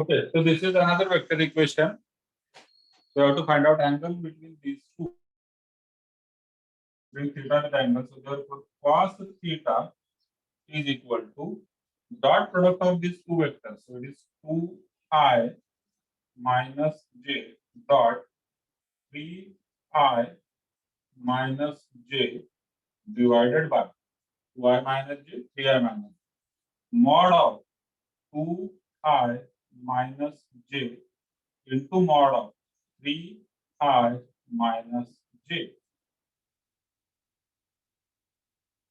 Okay, so this is another vector equation. We have to find out angle between these two. Bring theta to the angle. So therefore, cos theta is equal to dot product of these two vectors. So it is 2i minus j dot 3i minus j divided by 2i minus j, 3i minus mod of 2i minus j into mod of 3i minus j.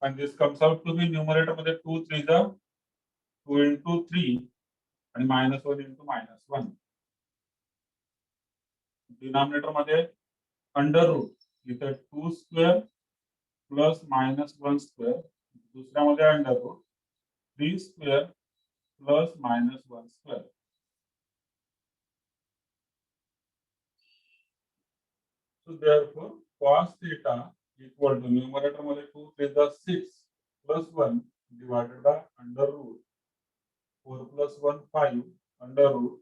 And this comes out to be numerator मध्ये 2 3 2 into 3 आणि -1 into -1. Denominator मध्ये under root इथे 2 square plus -1 square, दुसऱ्यामध्ये under root 3 square plus -1 square. So therefore cos theta equal to numerator मध्ये 2 3 6 plus 1 divided by under root 4 plus 1 5 under root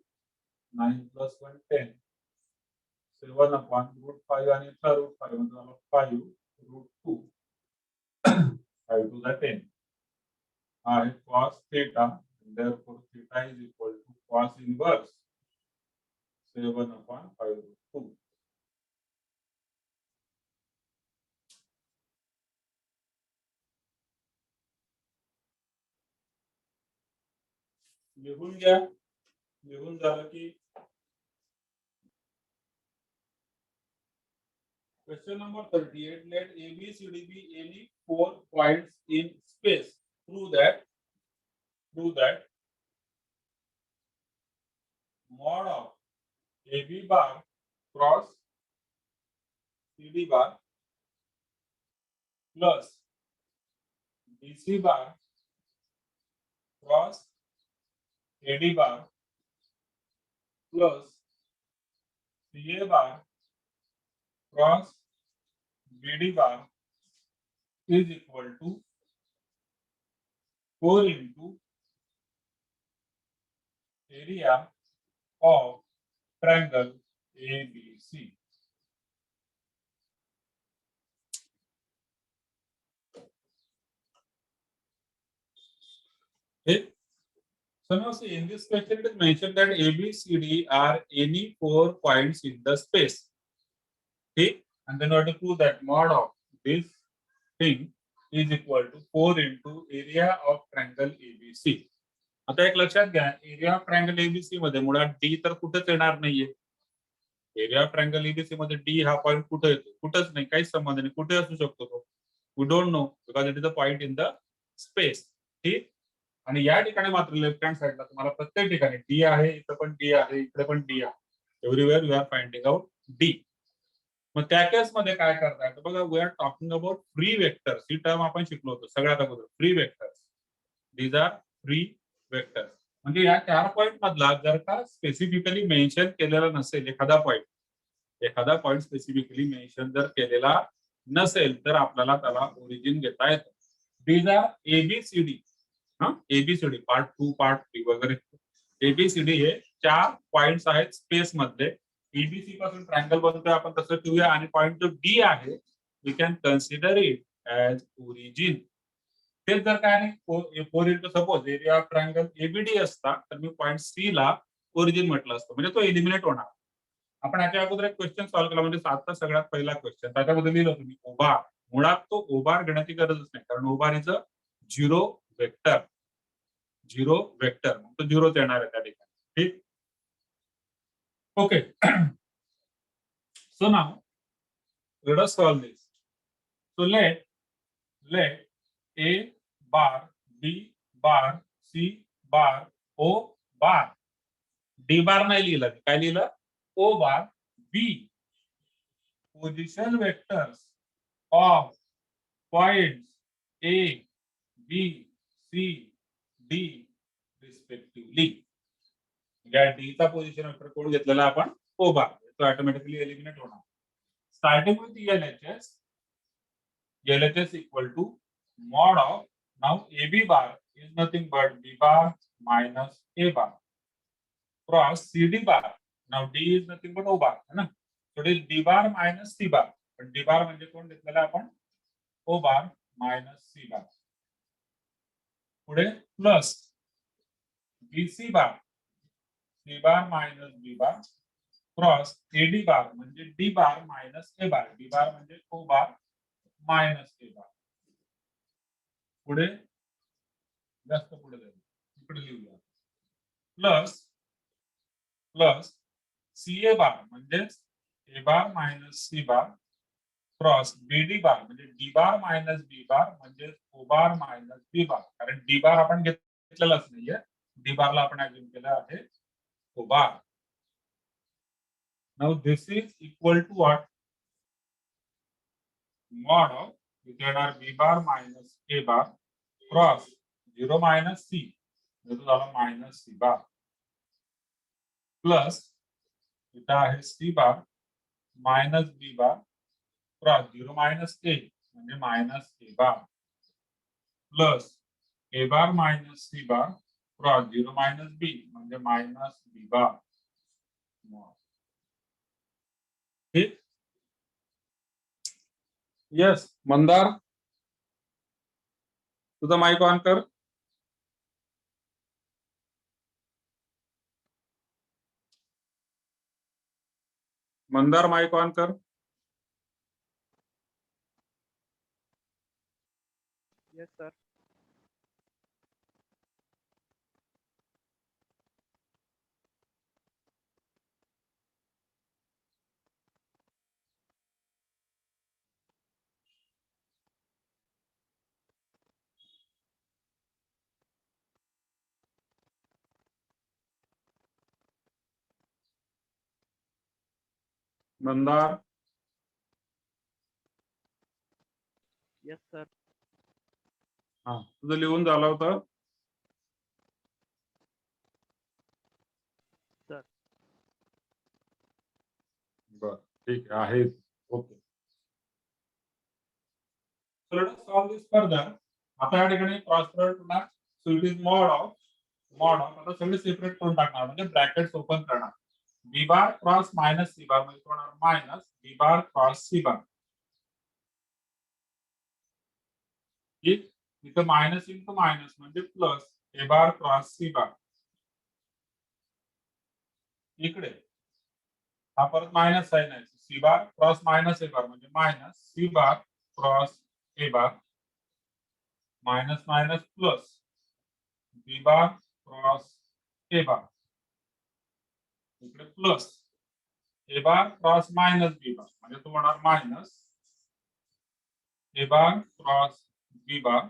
9 plus 1 10 7 upon root 5 आणि इथला root 5 म्हणजे 5 root 2 5 to the 10 आहे cos theta. Therefore theta is equal to cos inverse 7 upon 5 root 2. लिहून घ्या. लिहून झालं की question number 38. Let ABCD be any 4 points in space. Prove that mod of AB bar cross CD bar plus BC bar cross AD bar plus CA bar cross BD bar is equal to 4 into area of triangle ABC. Okay. So now see, in this question it is mentioned that ABCD are any 4 points in the space. Okay, and then we have to prove that mod of this thing is equal to 4 into area of triangle ABC. आता एक लक्षात घ्या, area of triangle ABC मध्ये मुळात D तर कुठेच येणार नाहीये. एरिया ऑफ ट्रायंगल एबीसी मध्ये डी हा पॉइंट कुठे येतो? कुठेच नाही, काहीच संबंध नाही. कुठे असू शकतो तो? We don't know because it is a point in the space. ठीक. आणि या ठिकाणी मात्र लेफ्ट हँड साइडला तुम्हाला प्रत्येक ठिकाणी डी आहे, इथे पण डी आहे, इकडे पण डी आहे. Everywhere you are finding out D. मग त्या केस मध्ये काय करता येतं बघा, we are talking about free vectors. ही टर्म आपण शिकलो होतो सगळ्यात अगोदर. Free vectors, these are free vectors. म्हणजे या 4 पॉइंट मधला जर का स्पेसिफिकली मेन्शन केलेला नसेल एखादा पॉइंट स्पेसिफिकली मेन्शन जर केलेला नसेल तर आपल्याला त्याला ओरिजिन घेता येतं. These are ABCD. ABCD part 2 part 3 वगैरे एबीसीडी हे 4 पॉइंट्स आहेत स्पेस मध्ये. एबीसी पासून ट्रायंगल बनतोय आपण तसं ठेवूया आणि पॉइंट जो डी आहे we can consider it as origin. तेच जर काय नाही 4 into suppose area of triangle ABD असता तर मी पॉइंट सी ला ओरिजिन म्हटलं असतं, म्हणजे तो एलिमिनेट होणार. आपण याच्या अगोदर एक क्वेश्चन सॉल्व्ह केला, म्हणजे 7चा सगळ्यात पहिला क्वेश्चन. त्याच्यामध्ये लिहिलं तुम्ही ओबार. मुळात तो ओबार घेण्याची गरजच नाही, कारण ओबार इज अ झिरो वेक्टर. मग तो झिरोच येणार आहे त्या ठिकाणी. ठीक. Okay. So now let us solve this. So let A bar, B bar, C bar, O bar. D bar नाही लिहिलं, काय लिहिलं? O bar B position vectors of points A, B, C, D respectively. या D चा position vector कोड घेतलेला आपण O bar, तो ऑटोमॅटिकली एलिमिनेट होणार. Starting with LHS equal to mod of now AB bar is nothing but B bar minus A bar. cross CD bar. Now D is nothing but O bar, है ना? So it is D bar minus C bar. पण D bar म्हणजे कोण घेतलेला आपण? O bar minus C bar. पुढे plus BC bar. C bar minus B bar cross AD bar म्हणजे D bar minus A bar. D bar म्हणजे O bar minus A bar. पुढे जास्त पुढे जाईल. इकडे लिहूया. प्लस प्लस CA bar म्हणजे A bar minus C bar cross BD bar म्हणजे D bar minus B bar म्हणजे O bar minus B bar. कारण D bar आपण घेतलेलाच नाहीये. D bar ला आपण अज्युम केलं आहे O bar. Now this is equal to what? Mod of we are B bar minus A bar cross 0 minus C. This is all minus C bar plus इथं आहे C bar minus B bar cross 0 minus A म्हणजे minus A bar plus A bar minus C bar cross 0 minus B म्हणजे minus B bar. ठीक? Yes, Mandar तुझा mic on कर. Mandar mic on कर. Yes, sir. Mandar Yes, sir. हा तुझं लिहून झालं होतं. Sir. बर ठीक आहे. Okay. So let us solve this further. आता या ठिकाणी क्रॉस प्रोडक्ट होणार. So it is mod of आता सगळे सेपरेट करून टाकणार म्हणजे ब्रॅकेट्स ओपन करणार. B bar cross minus c bar म्हणजे होणार minus b bar cross c bar. ठीक. इथं मायनस इंटू मायनस म्हणजे plus a bar cross c bar. इकडे हा परत मायनस साइन आहे. C bar cross minus a bar म्हणजे minus c bar cross a bar minus minus plus b bar cross a bar. इकडे plus a bar cross minus b bar म्हणजे तो होणार minus a bar cross b bar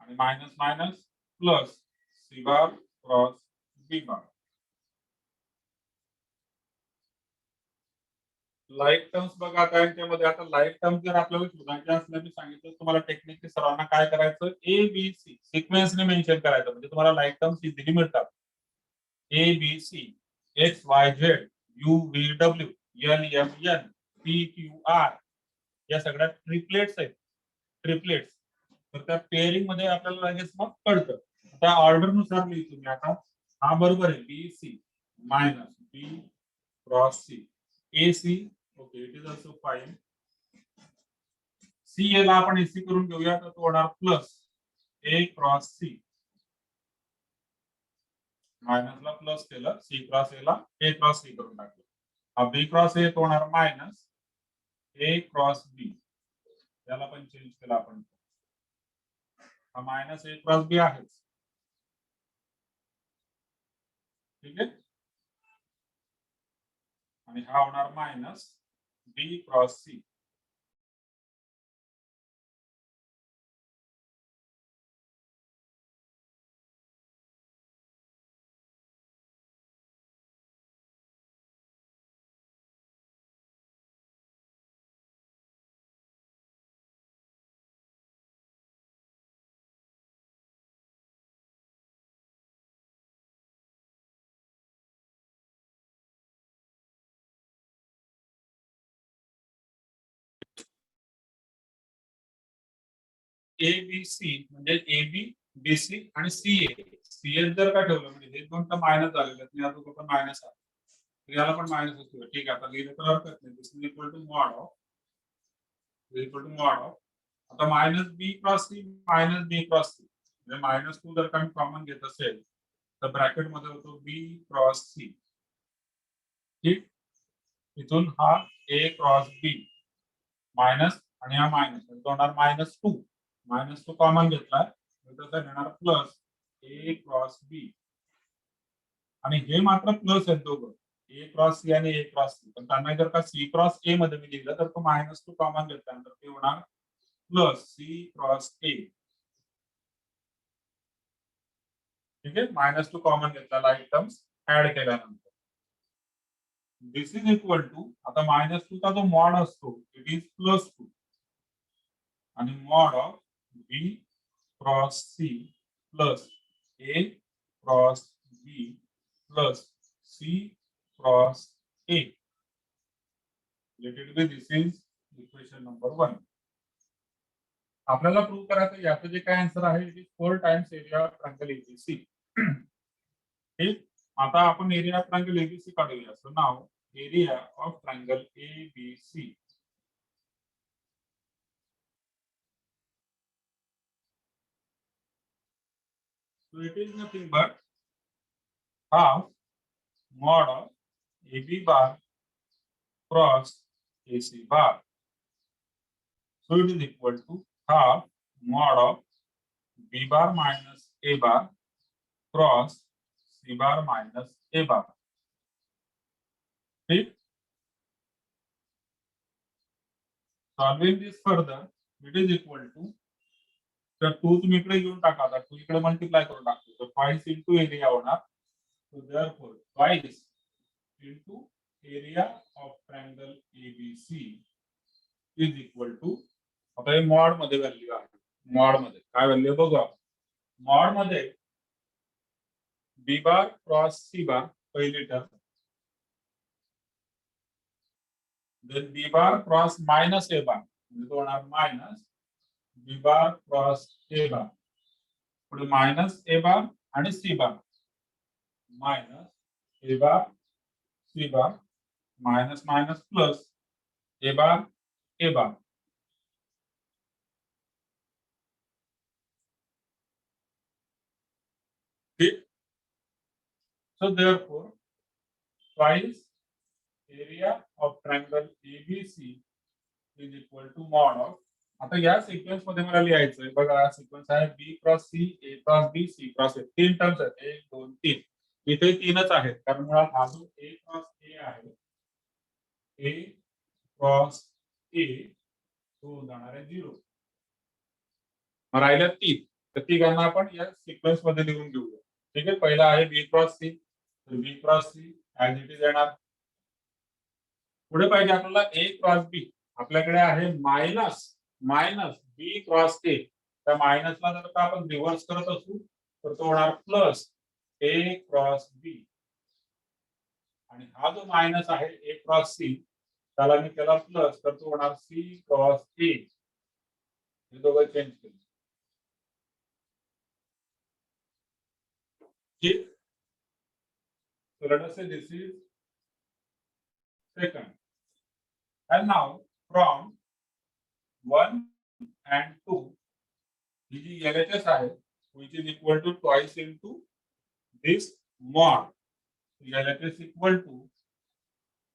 आणि minus minus plus C bar cross b bar. Like terms बघा आता यांच्यामध्ये. आता like terms जर आपल्याला शोधायचे असल्या मी सांगितलं तुम्हाला टेक्निकली सर्वांना काय करायचं ए बी सी सिक्वेन्सने मेन्शन करायचं म्हणजे तुम्हाला लाईक टर्म्स इझिली मिळतात. A B C X Y Z U V W L M N P Q R या सगळ्या ट्रिपलेट्स आहेत. ट्रिपलेट्स तर त्या पेअरिंग मध्ये आपल्याला लगेच मग कळतं. त्या ऑर्डर नुसार लिहितो मी आता. हा बरोबर आहे B C minus B cross C A C. Okay it is also fine. C याला आपण एसी करून घेऊया तर तो होणार प्लस ए क्रॉस सी मायनसला प्लस केलं सी क्रॉस एला ए क्रॉस सी करून टाकलं. हा बी क्रॉस ए तो होणार मायनस ए क्रॉस बी. याला पण चेंज केला आपण. हा मायनस ए क्रॉस बी आहेच. ठीक आहे. आणि हा होणार minus B cross C. A B C म्हणजे ए बी बीसी आणि सीए. सीए जर का ठेवलं म्हणजे हे दोन तर मायनस झालेले आहेत, या दोघं पण मायनस आहे, तर याला पण मायनस असतो. ठीक आहे, आता लिहिलं तर हरकत नाही. This is equal to mod of, आता मायनस बी क्रॉस सी मायनस बी क्रॉस सी, म्हणजे मायनस टू जर का मी कॉमन घेत असेल तर ब्रॅकेट मध्ये होतो बी क्रॉस सी. ठीक, इथून हा ए क्रॉस बी मायनस आणि हा मायनस होणार मायनस टू कॉमन घेतला तर येणार प्लस ए क्रॉस बी, आणि हे मात्र प्लस आहेत दोघं, ए क्रॉस सी आणि ए क्रॉस सी. पण त्यांना जर का सी क्रॉस ए मध्ये मी लिहिलं तर तो मायनस टू कॉमन घेतल्यानंतर ते होणार प्लस सी क्रॉस ए. ठीक आहे, मायनस टू कॉमन घेतलेला आयटम्स ऍड केल्यानंतर दिस इज इक्वल टू, आता मायनस टू चा जो मॉड असतो इट इज प्लस टू, आणि mod of B cross C plus A cross B plus C cross A. Let it be, this is equation number 1. आपल्याला prove करायचं याचं जे काय आन्सर आहे it is 4 times area of triangle ABC. ठीक, आता आपण एरिया ऑफ ट्रायंगल एबीसी काढूया. So now area of triangle ABC. So it is nothing but half mod of AB bar cross AC bar. So it is equal to half mod of B bar minus A bar cross C bar minus A bar. ठीक, solving this further, it is equal to, तर to तुम्ही इकडे घेऊन टाका, आता to इकडे multiply करून टाकतो तर 5 इंटू एरिया होणार. So therefore twice into area of triangle ABC is equal to, आता हे मॉड मध्ये व्हॅल्यू आहे. मॉड मध्ये काय व्हॅल्यू बघू आपण. मॉड मध्ये बी बार क्रॉस सी बार पहिली term, then b bar cross minus a bar म्हणजे तो होणार minus b bar cross a बार, पुढे मायनस ए बार आणि c bar, minus a bar C bar minus minus plus a bar A bar. ठीक, so therefore twice area of triangle ABC is equal to mod of, आता या sequence मध्ये मला लिहायचंय बघा, हा सिक्वेन्स आहे b cross C a cross b c cross a, तीन टर्म्स आहेत 1 2 3. इथे तीनच आहेत कारण मुळात हा जो ए क्रॉस ए आहे, ए क्रॉस ए तो जाणार आहे 0, राहिल्या तीन, तर तिघांना आपण या सिक्वेन्स मध्ये लिहून घेऊया. ठीक आहे, पहिला आहे बी क्रॉस सी, तर B cross C as it is येणार. पुढे पाहिजे आपल्याला ए क्रॉस बी, आपल्याकडे आहे minus minus B cross A, त्या मायनसला जर का आपण रिव्हर्स करत असू तर तो होणार प्लस ए क्रॉस बी, आणि हा जो मायनस आहे ए क्रॉस सी त्याला मी केला प्लस तर तो होणार सी क्रॉस ए. हे दोघं चेंज केले. ठीक, so let us say this is second, and now from 1 and 2 he G LHS आहे which is equal to twice into this mod, LHS equal to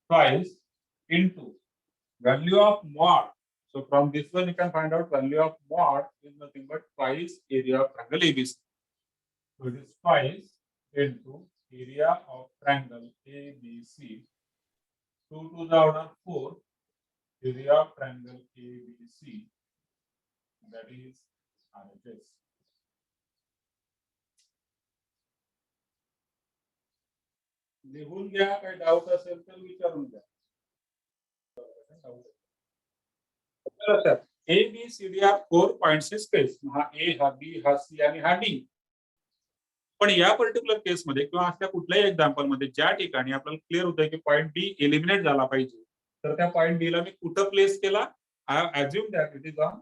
twice into value of mod. So from this one you can find out value of mod is nothing but twice area of triangle ABC. So it is twice into area of triangle ABC. 2 to the order 4 area of triangle ABC, that is RHS. लिहून घ्या, काही doubt असेल तर विचारून घ्या. ए B C D हा 4 पॉइंट्सचे space, हा ए हा बी हा सी आणि हा डी. पण या पर्टिक्युलर केसमध्ये किंवा अशा कुठल्याही एक्झाम्पल मध्ये ज्या ठिकाणी आपल्याला क्लिअर होतंय की पॉइंट बी एलिमिनेट झाला पाहिजे, तर त्या पॉइंट बी ला मी कुठं प्लेस केला, I have assume that it is on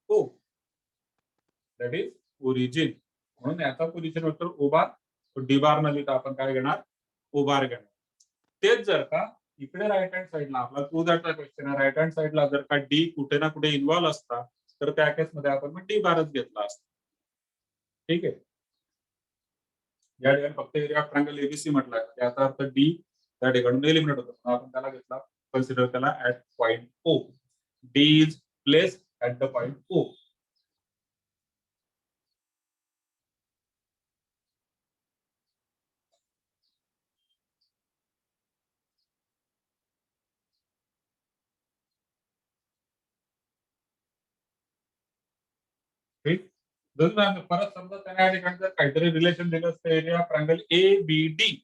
O, that is origin. म्हणून याचा position vector O bar, D bar न लिहिता आपण काय घेणार, ओ बार घेणार. तेच जर का इकडे राईट हँड साईडला आपला टू दॅटचा क्वेश्चन आहे, राईट हँड साईडला जर का डी कुठे ना कुठे इन्व्हॉल्व असता तर त्या केसमध्ये आपण मग डी बारच घेतला असता. ठीक आहे. या ठिकाणी फक्त एरिया ऑफ ट्रायंगल एबीसी म्हटलं, याचा अर्थ डी त्या ठिकाणी एलिमिनेट होतो. आपण त्याला घेतला, कन्सिडर त्याला at point O. D is place at the point O. ठीक. परत समजा त्याने या ठिकाणी जर काहीतरी रिलेशन दिलं असतं area of triangle A B D,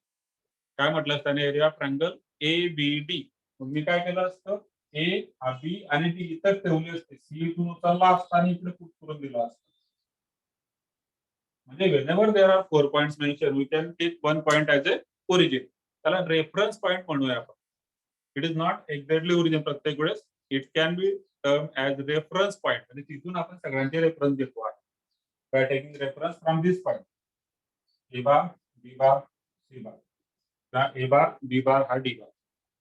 काय म्हटलं असतं त्याने area of triangle A B D, मग मी काय केलं असतं, ए हा बी आणि डी इतर ठेवली असते, सी इथून उचलला असता आणि इकडे पुट करून दिला असता. म्हणजे whenever there are 4 points mentioned, we can take one point as a origin. त्याला रेफरन्स पॉइंट म्हणूया आपण. It is not exactly origin प्रत्येक वेळेस, it can be term as reference point, आणि तिथून आपण सगळ्यांचे रेफरन्स घेतो आहे. By taking reference from this point, A bar, B bar, C bar. A bar, B bar हा डी बार,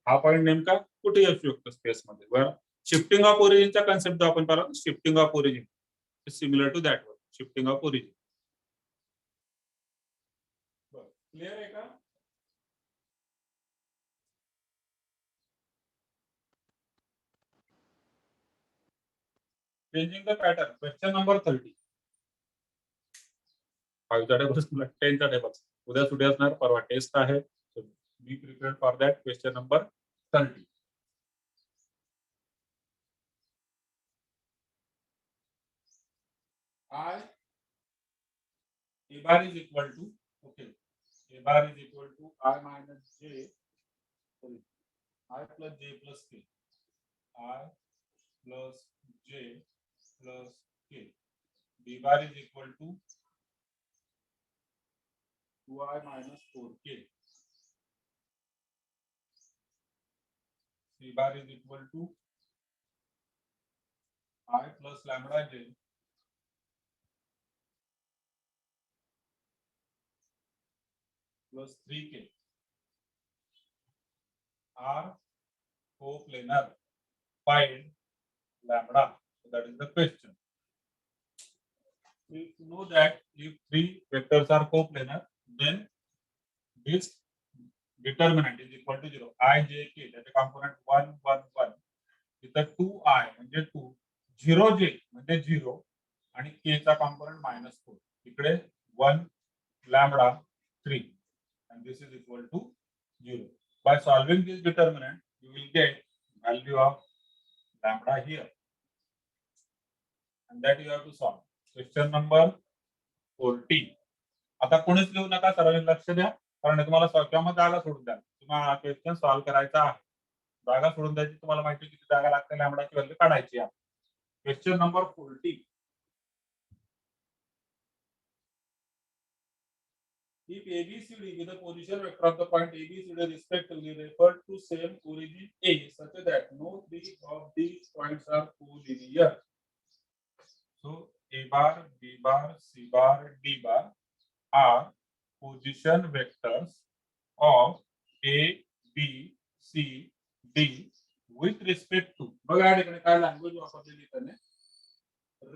हा पॉइंट नेमका कुठेही असू शकतो स्पेस मध्ये. बरं, शिफ्टिंग ऑफ ओरिजिनचा कन्सेप्ट जो आपण पाहिला, shifting of origin similar to that one, shifting of origin. Clear आहे का? Changing the pattern, question number 30. 5चा टेबल, 10चा टेबल उद्या सुट्टी असणार, परवा टेस्ट आहे. Be prepared for that. Question number 30. I A bar is equal to, okay, A bar is equal to I minus J, sorry, I plus J plus K, I plus J plus K. B bar is equal to 2I minus 4K. C bar is equal to I plus lambda J plus 3K. R coplanar. Find lambda. So that is the question. If you know that if three vectors are coplanar, then this determinant is equal to 0. I, J, K, that is component 1, 1, 1. इथं 2I म्हणजे 2, 0J म्हणजे 0, आणि K चा component -4. इकडे 1 lambda 3, and this is equal to 0. By solving this determinant, you will get value of lambda here, and that you have to solve. Question number 40. आता कोणीच लिहू नका, सर्वांनी लक्ष द्या, कारण तुम्हाला किंवा जागा सोडून द्या. तुम्हाला क्वेश्चन सॉल्व करायचा आहे. जागा सोडून द्यायची, तुम्हाला माहिती किती जागा लागते लॅम्बडाची व्हॅल्यू काढायची आहे. Question number 40. If ABCD with the position vector of the point ABCD respectively referred to same origin A such that no three of these points are collinear. So A bar, B bar, C bar, D bar are position vectors of A, B, C, D with respect to, बघा या ठिकाणी काय language वापरलेली त्याने,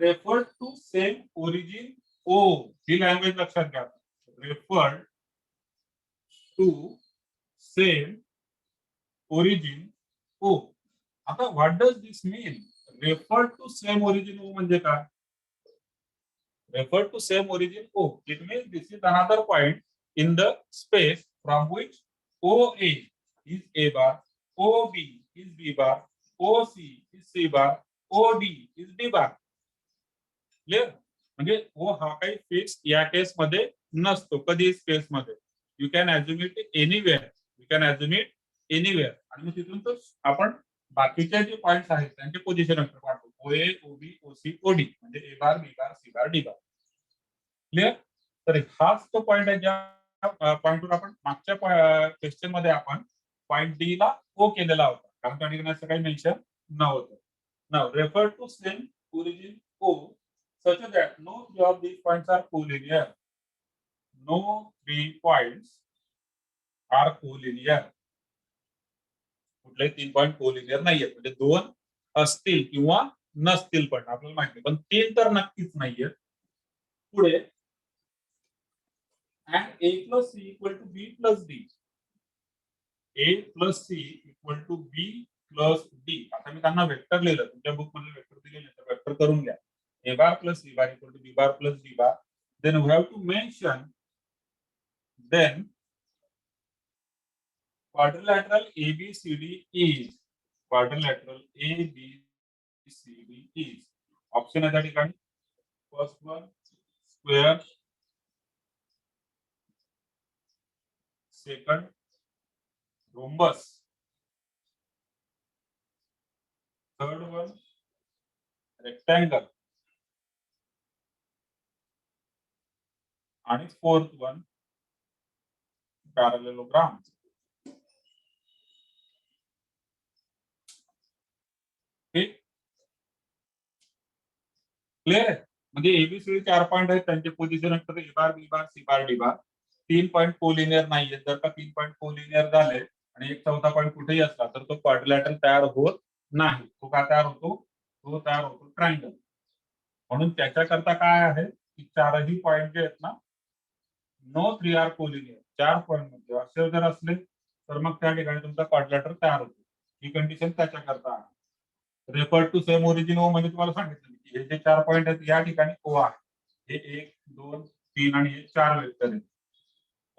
referred to same origin O. He language लक्षात घ्या. Referred to same origin O. आता what does this mean? Referred to same origin O म्हणजे काय? Referred to same origin O. It means this is another point in the space from which OA is A bar, OB is B bar, OC is C bar, OD is D bar. Clear? म्हणजे O हा काही fix या केस मध्ये नसतो, कधी space मध्ये. You can assume it anywhere, you can assume it anywhere, आणि मग तिथून तर आपण बाकीचे जे पॉइंट्स आहेत त्यांचे पोझिशन वेक्टर काढतो. OA, OB, OC, OD म्हणजे A bar, B bar, C bar, D bar. Clear? तर हाच तो पॉइंट आहे ज्या पॉइंटवर आपण मागच्या क्वेश्चन मध्ये आपण पॉइंट डी ला ओ केलेला होता, कारण त्या ठिकाणी असं काही मेन्शन नव्हतं. Now refer to same origin O such that no three of these points are collinear. No 3 points are collinear. कुठलेही 3 पॉईंट कोलिनियर नाहीये, म्हणजे 2 असतील किंवा नसतील, पण आपल्याला माहिती आहे, पण 3 तर नक्कीच नाहीये. पुढे and a plus c equal to b plus d. a plus c equal to b plus d. आता मी त्यांना वेक्टर लिहिलं, तुमच्या बुक मध्ये वेक्टर दिलेले तर वेक्टर करून घ्या. a bar plus c bar equal to b bar plus d bar. Then we have to mention then quadrilateral ABCD is quadrilateral ABCD is option आहे त्या ठिकाणी. First one square, second rhombus, third one rectangle आणि fourth one parallelogram. ठीक, clear आहे. म्हणजे ABCD 4 point आहेत, त्यांचे position असतात ए bar B bar C bar D बार. 3 पॉईंट कोलिनियर नाहीये. जर का 3 पॉईंट कोलिनियर झाले आणि एक चौथा पॉईंट कुठेही असला तर तो क्वाड्रिलॅटरल तयार होत नाही. तो काय तयार होतो? तो तयार होतो ट्रायंगल. म्हणून त्याच्याकरता काय आहे की चारही पॉईंट जे आहेत ना, नो 3 आर कोलिनियर, 4 पॉईंट मध्ये असे जर असले तर मग त्या ठिकाणी तुमचा क्वाड्रिलॅटरल तयार होतो. ही कंडिशन त्याच्याकरता आहे. Refer to same origin O म्हणजे तुम्हाला सांगितलं की हे जे 4 पॉईंट आहेत या ठिकाणी ओ आहे. हे 1 2 3 आणि हे 4 वेक्टर आहेत.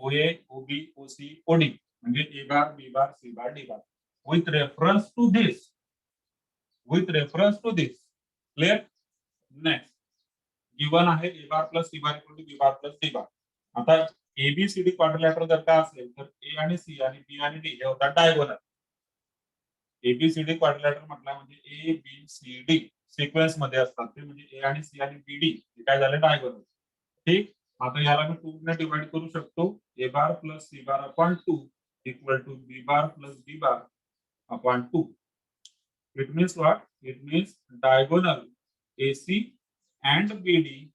ओ ए O B O C O D म्हणजे A bar B bar C bar D bar. With reference to this clear. Next given आहे A bar plus C bar equal to B bar plus D bar. आता ABCD quadrilateral जर का असेल तर ए आणि C आणि बी आणि डी हे होतात डायगोनल. एबीसीडी क्वाड्रिलॅटरल म्हटलं म्हणजे A B C D sequence मध्ये असतात ते, म्हणजे ए आणि सी आणि बी डी हे काय झाले डायगोनल. ठीक, आता याला मी 2 ने डिवाइड करू शकतो. A bar plus C bar upon 2 equal to B bar plus D bar upon 2. It means what? It means diagonal AC and BD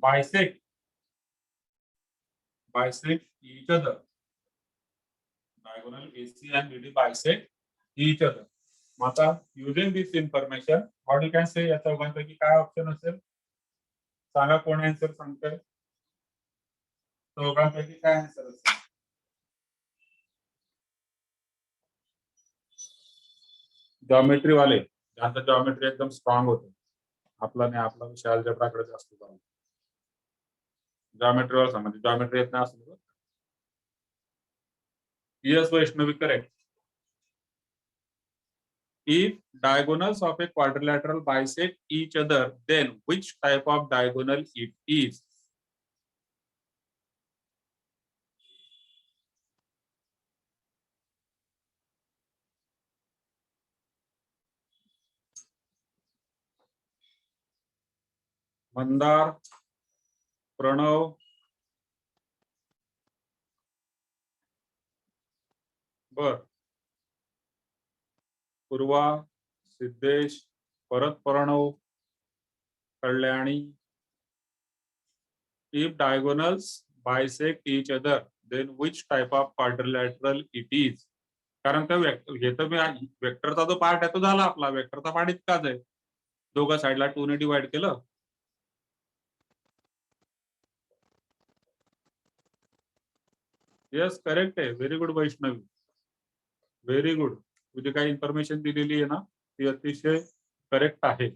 bisect each other. Diagonal AC and BD bisect each other. आता using this information, what you can say या चौघांपैकी काय option असेल? सांगा, कोण answer सांगतोय? चौघांपैकी काय answer असेल? Geometry वाले, ज्यांचा जॉमेट्री एकदम स्ट्रॉंग होतो. आपला नाही, आपला विषय अल्जेब्राकडे जास्त जातो. जॉमेट्री वाला म्हणजे जॉमेट्री येत नाही असं. Yes, Vaishnavi, correct. If diagonals of a quadrilateral bisect each other, then which type of diagonal it is? Mandar, Pranab, बर, पूर्वा, सिद्धेश, परत Pranab, Kalyani. If diagonals bisect each other, then which type of quadrilateral it is? कारण का हे तर मी वेक्टरचा जो पार्ट आहे तो झाला आपला. वेक्टरचा पार्ट इतकाच आहे. दोघा साईडला 2 ने डिवाइड केलं. येस, करेक्ट आहे. Very good Vaishnavi, very good. तुझी काही इन्फॉर्मेशन दिलेली आहे ना ती अतिशय करेक्ट आहे.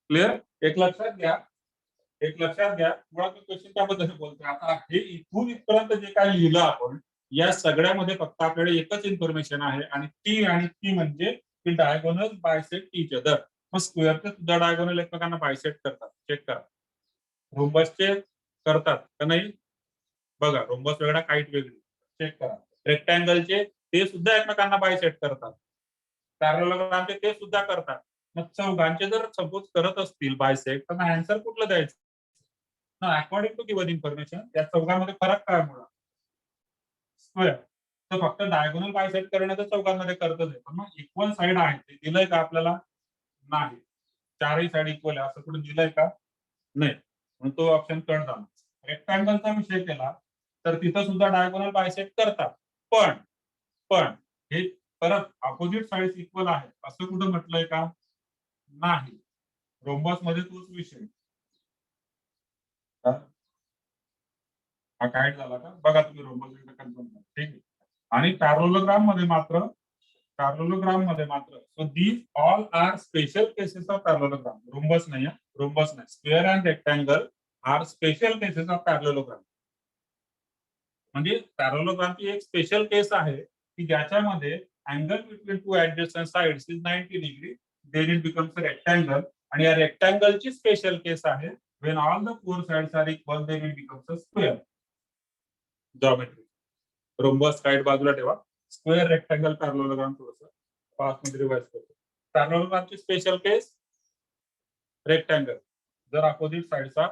क्लिअर. एक लक्षात घ्या मुळात मी क्वेश्चन त्याबद्दल बोलतोय. आता हे इथून इथपर्यंत जे काय लिहिलं आपण या सगळ्यामध्ये फक्त आपल्याकडे एकच इन्फॉर्मेशन आहे आणि ती म्हणजे की डायगोनल बायसेक्ट ईच अदर. मग स्क्वेअरचे सुद्धा डायगोनल एकमेकांना बायसेक्ट करतात. चेक करा. रोम्बसचे करतात का नाही? बघा, रोम्बस वेगळा, काईट वेगळी. चेक करा. रेक्टँगलचे ते सुद्धा एकमेकांना बायसेक्ट करतात. पॅरालेलोग्रामचे ते सुद्धा करतात. मग चौघांचे जर सपोज करत असतील बायसेक्ट तर आन्सर कुठलं द्यायचं? अकॉर्डिंग टू गिवन इन्फॉर्मेशन या चौघांमध्ये फरक काय मुळात? स्क्वेअर. तर फक्त डायगोनल बायसेक्ट करण्याचं चौघांमध्ये करतच आहे. पण मग इक्वल साइड आहे ते दिलंय का आपल्याला? नाही. चारही साइड इक्वल आहे असं कुठे दिलंय का? नाही. म्हणून तो ऑप्शन कट झाला. रेक्टँगलचा विषय केला तर तिथं सुद्धा डायगोनल बायसेक्ट करतात, पण हे परत अपोजिट साइड इक्वल आहे असं कुठं म्हटलंय का? नाही. रोम्बस मध्ये तोच विषय. हा काइट झाला का? बघा तुम्ही रोम्बस कन्फर्म करा. ठीक आहे. आणि पॅरोलोग्राम मध्ये मात्र so these all are special cases of parallelogram. Rhombus नाही, रोम्बस नाही. Square and rectangle are special cases of parallelogram. म्हणजे पॅरोलोग्रामची एक स्पेशल केस आहे की ज्याच्यामध्ये angle between two adjacent sides is 90 degree, then it becomes a rectangle. आणि या रेक्टँगलची स्पेशल केस आहे when all the four sides are equal then it becomes a square. Geometry. Rhombus kite बाजूला ठेवा. Square, rectangle, पॅरोलोग्राम थोडंसं past मध्ये revise करतो. पॅरोलोग्रामची special case rectangle जर अपोजिट साइड्स आर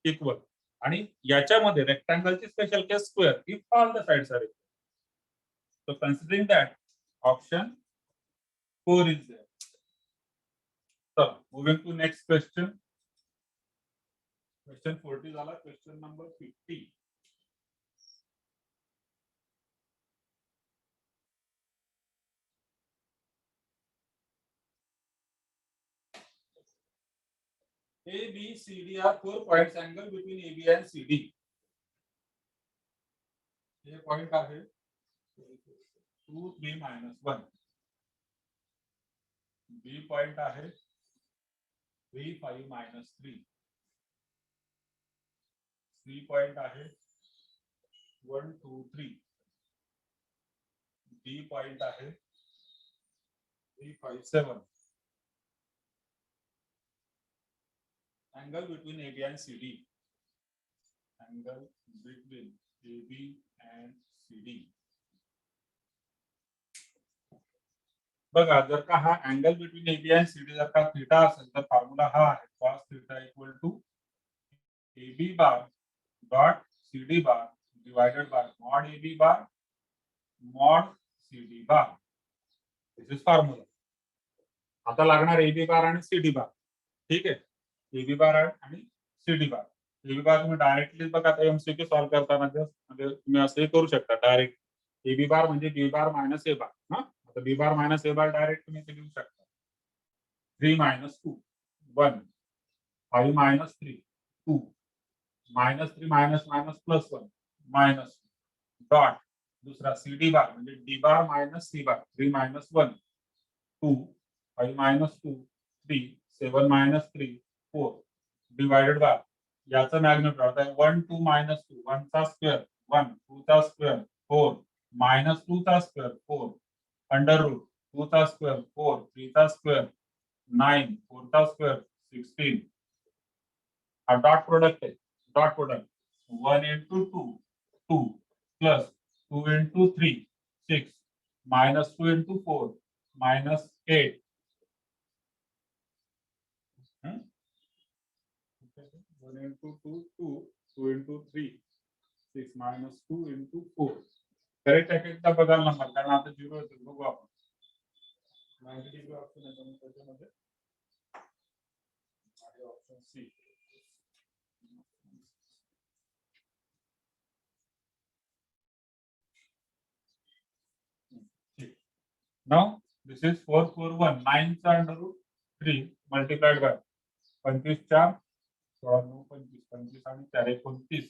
इक्वल. आणि याच्यामध्ये रेक्टँगलची special case square if all the sides are equal. So considering that, option 4 is there. So moving to next question. Question 40 झाला. Question number 50. A, B, C, D are 4 points angle between AB and CD. हे point आहे 2, 3, -1. B point आहे 3, 5, -3. C point आहे 1, 2, 3. D point आहे 3, 5, 7. Angle between AB and CD. Angle between AB and CD. बघा जर का हा अँगल बिटवीन AB आणि CD जर का थीटा असेल तर फॉर्म्युला हा आहे cos theta equal to AB bar dot CD bar divided by mod AB bar mod CD bar. This is formula. आता लागणार AB बार आणि CD बार. ठीक आहे. AB बार आणि CD बार. AB बार तुम्ही डायरेक्टली बघा आता एमसीक्यू सॉल्व्ह करताना म्हणजे तुम्ही असंही करू शकता डायरेक्ट. AB बार म्हणजे B बार मायनस A बार. हा आता B bar minus A bar direct तुम्ही इथे लिहू शकता. 3 - 2 1 5 - 3 2 -3 -+1 मायनस डॉट दूसरा CD बार म्हणजे D bar minus C bar 3 -1 2 5 -2 3 7 -3 4 divided by याचा मॅग्निट्यूड होता है 1 2 -2 1 चा स्क्वेअर 1 2 चा स्क्वेअर 4 -2 चा स्क्वेअर 4 अंडर रूट 2 चा स्क्वेअर 4 3 चा स्क्वेअर 9 4 चा स्क्वेअर 16. हा डॉट प्रोडक्ट आहे. Dot product 1 into 2 2 plus 2 into 3 6 minus 2 into 4 minus 8. 1 into 2 2 2 into 3 6 minus 2 into 4. Correct आहे का बघाल नंबर कारण आता 0 येतो बघू आपण. 90 डिग्री ऑप्शन आहे त्याच्यामध्ये option C. Now this is 441 9 चा अंडर रूट 3 मल्टिप्लाइड बाय 25 4 16 9 25 25 आणि 4 29